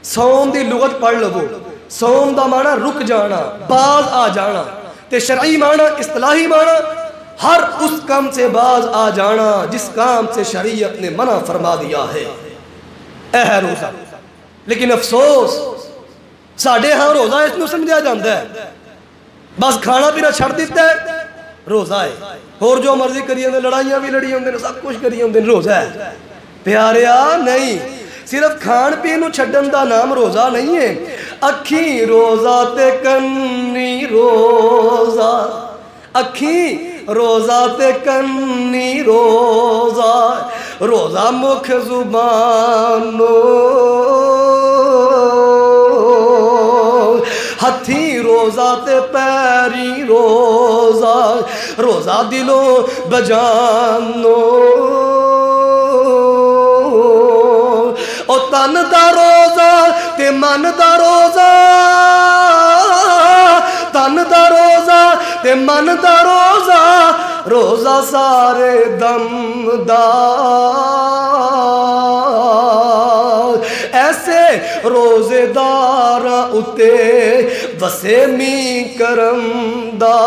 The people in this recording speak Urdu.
صوم دی لغت پڑھ لو، صوم دا معنی رک جانا، باز آ جانا، تے شرعی معنی اصطلاحی معنی ہر اس کام سے باز آ جانا جس کام سے شریعت نے منع فرما دیا ہے، اے ہے روزہ۔ لیکن افسوس ساڑھے ہاں روزہ اس نو سمجھا جاندہ ہے، بس کھانا پینا چھڑ دیتا ہے روزہ ہے، اور جو مرضی کری ہوندے، لڑائیاں بھی لڑی ہوندے، سب کچھ کری ہوندے، روزہ ہے۔ پیاریا نہیں، صرف کھان پینو چھڑن دا نام روزہ نہیں ہے، اکھی روزہ تے کنی روزہ، اکھی روزہ تے کنی روزہ، روزہ مکھ زبانو ہتھی روزہ تے پیری روزہ، روزہ دلوں بجانو او تن دا روزہ تے من دا روزہ، تن دا روزہ تے من دا روزہ، روزہ سارے دم دا ایسے روزے دار اتے وسے می کرم دا